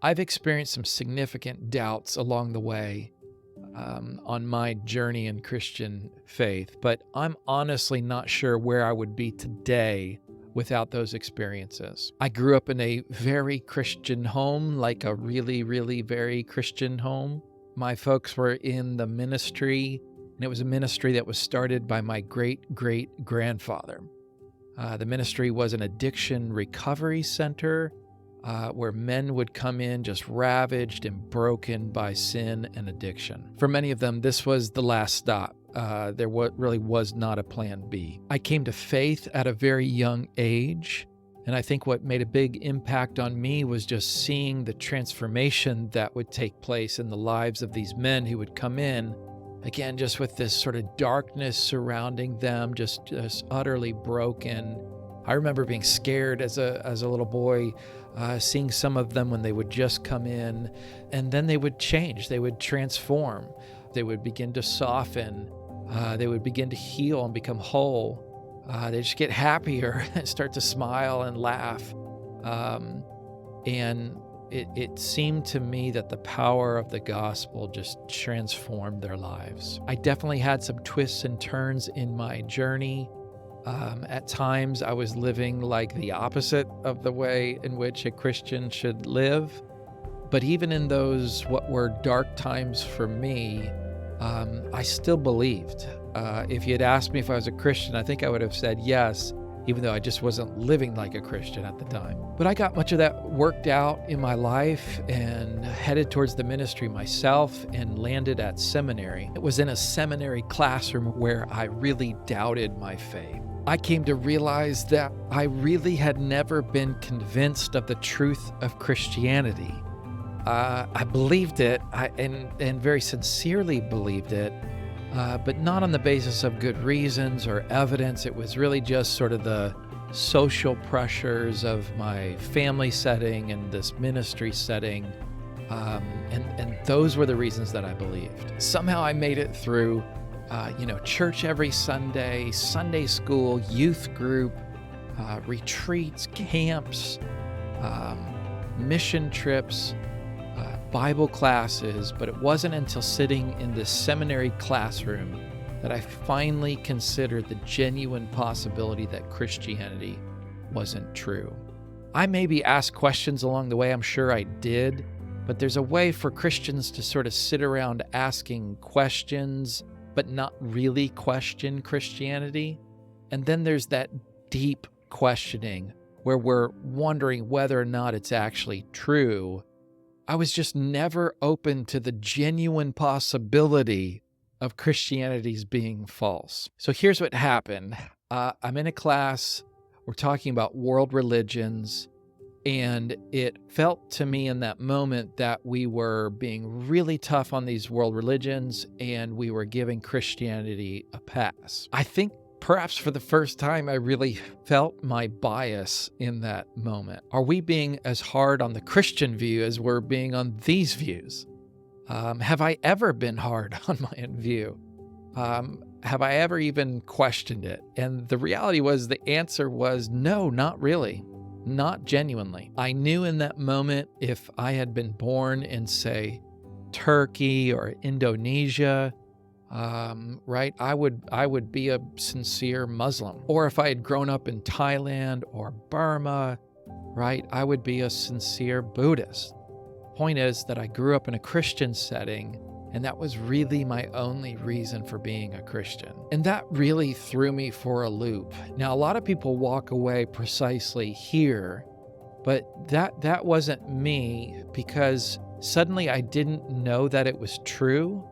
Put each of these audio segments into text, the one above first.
I've experienced some significant doubts along the way on my journey in Christian faith, but I'm honestly not sure where I would be today without those experiences. I grew up in a very Christian home, like a really, really very Christian home. My folks were in the ministry, and it was a ministry that was started by my great great grandfather. The ministry was an addiction recovery center where men would come in just ravaged and broken by sin and addiction. For many of them, this was the last stop. Really was not a plan B. I came to faith at a very young age, and I think what made a big impact on me was just seeing the transformation that would take place in the lives of these men who would come in, again, just with this sort of darkness surrounding them, just utterly broken. I remember being scared as a little boy, seeing some of them when they would just come in, and then they would change, they would transform, they would begin to soften, they would begin to heal and become whole. They just get happier and start to smile and laugh. And it seemed to me that the power of the gospel just transformed their lives. I definitely had some twists and turns in my journey. At times, I was living like the opposite of the way in which a Christian should live. But even in those what were dark times for me, I still believed. If you had asked me if I was a Christian, I think I would have said yes, even though I just wasn't living like a Christian at the time. But I got much of that worked out in my life and headed towards the ministry myself and landed at seminary. It was in a seminary classroom where I really doubted my faith. I came to realize that I really had never been convinced of the truth of Christianity. I believed it, and very sincerely believed it, but not on the basis of good reasons or evidence. It was really just sort of the social pressures of my family setting and this ministry setting, and those were the reasons that I believed. Somehow I made it through church every Sunday, Sunday school, youth group, retreats, camps, mission trips, Bible classes, but it wasn't until sitting in this seminary classroom that I finally considered the genuine possibility that Christianity wasn't true. I maybe asked questions along the way, I'm sure I did, but there's a way for Christians to sort of sit around asking questions but not really question Christianity. And then there's that deep questioning where we're wondering whether or not it's actually true. I was just never open to the genuine possibility of Christianity's being false. So here's what happened. I'm in a class, we're talking about world religions, and it felt to me in that moment that we were being really tough on these world religions and we were giving Christianity a pass. I think perhaps for the first time, I really felt my bias in that moment. Are we being as hard on the Christian view as we're being on these views? Have I ever been hard on my own view? Have I ever even questioned it? And the reality was the answer was no, not really. Not genuinely. I knew in that moment if I had been born in, say, Turkey or Indonesia, right, I would be a sincere Muslim. Or if I had grown up in Thailand or Burma, right, I would be a sincere Buddhist. Point is that I grew up in a Christian setting, and that was really my only reason for being a Christian. And that really threw me for a loop. Now, a lot of people walk away precisely here, but that wasn't me, because suddenly I didn't know that it was true.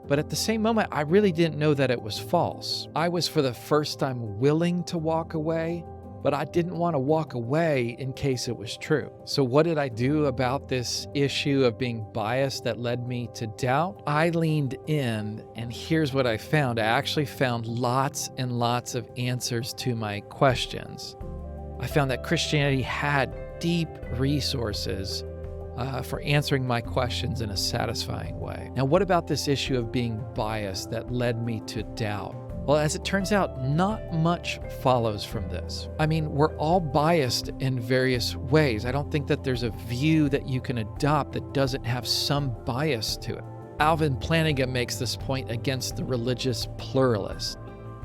But at the same moment, I really didn't know that it was false. I was for the first time willing to walk away, but I didn't want to walk away in case it was true. So what did I do about this issue of being biased that led me to doubt? I leaned in, and here's what I found. I actually found lots and lots of answers to my questions. I found that Christianity had deep resources for answering my questions in a satisfying way. Now, what about this issue of being biased that led me to doubt? Well, as it turns out, not much follows from this. I mean, we're all biased in various ways. I don't think that there's a view that you can adopt that doesn't have some bias to it. Alvin Plantinga makes this point against the religious pluralist.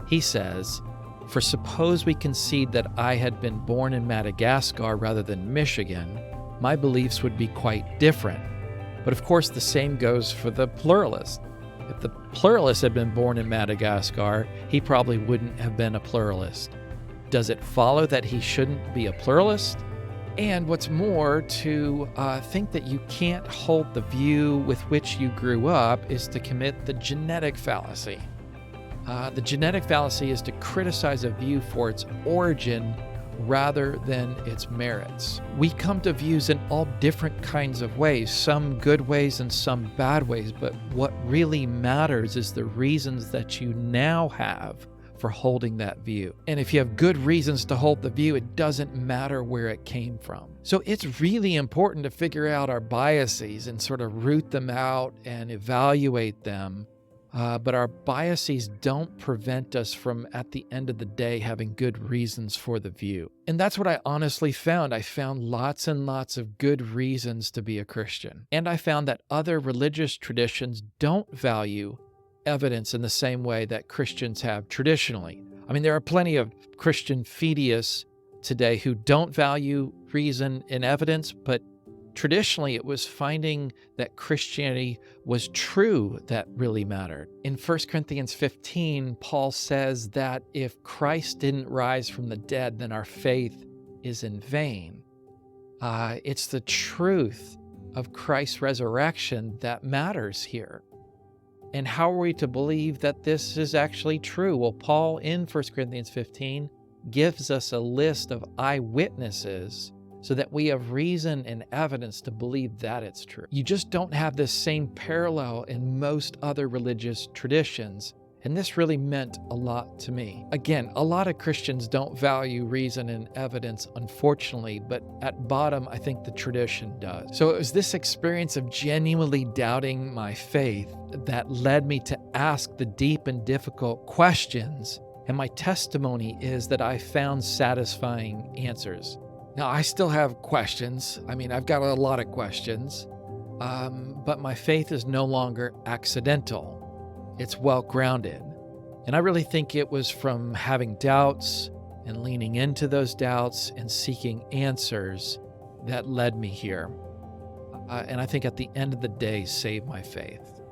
He says, "For suppose we concede that I had been born in Madagascar rather than Michigan, my beliefs would be quite different. But of course, the same goes for the pluralist. If the pluralist had been born in Madagascar, he probably wouldn't have been a pluralist. Does it follow that he shouldn't be a pluralist? And what's more, to think that you can't hold the view with which you grew up is to commit the genetic fallacy. The genetic fallacy is to criticize a view for its origin rather than its merits. We come to views in all different kinds of ways, some good ways and some bad ways, but what really matters is the reasons that you now have for holding that view. And if you have good reasons to hold the view, it doesn't matter where it came from. So it's really important to figure out our biases and sort of root them out and evaluate them. But our biases don't prevent us from, at the end of the day, having good reasons for the view. And that's what I honestly found. I found lots and lots of good reasons to be a Christian. And I found that other religious traditions don't value evidence in the same way that Christians have traditionally. I mean, there are plenty of Christian fideists today who don't value reason and evidence, but traditionally, it was finding that Christianity was true that really mattered. In 1 Corinthians 15, Paul says that if Christ didn't rise from the dead, then our faith is in vain. It's the truth of Christ's resurrection that matters here. And how are we to believe that this is actually true? Well, Paul in 1 Corinthians 15 gives us a list of eyewitnesses so that we have reason and evidence to believe that it's true. You just don't have this same parallel in most other religious traditions, and this really meant a lot to me. Again, a lot of Christians don't value reason and evidence, unfortunately, but at bottom, I think the tradition does. So it was this experience of genuinely doubting my faith that led me to ask the deep and difficult questions, and my testimony is that I found satisfying answers. Now, I still have questions. I mean, I've got a lot of questions, but my faith is no longer accidental. It's well-grounded. And I really think it was from having doubts and leaning into those doubts and seeking answers that led me here. And I think at the end of the day, saved my faith.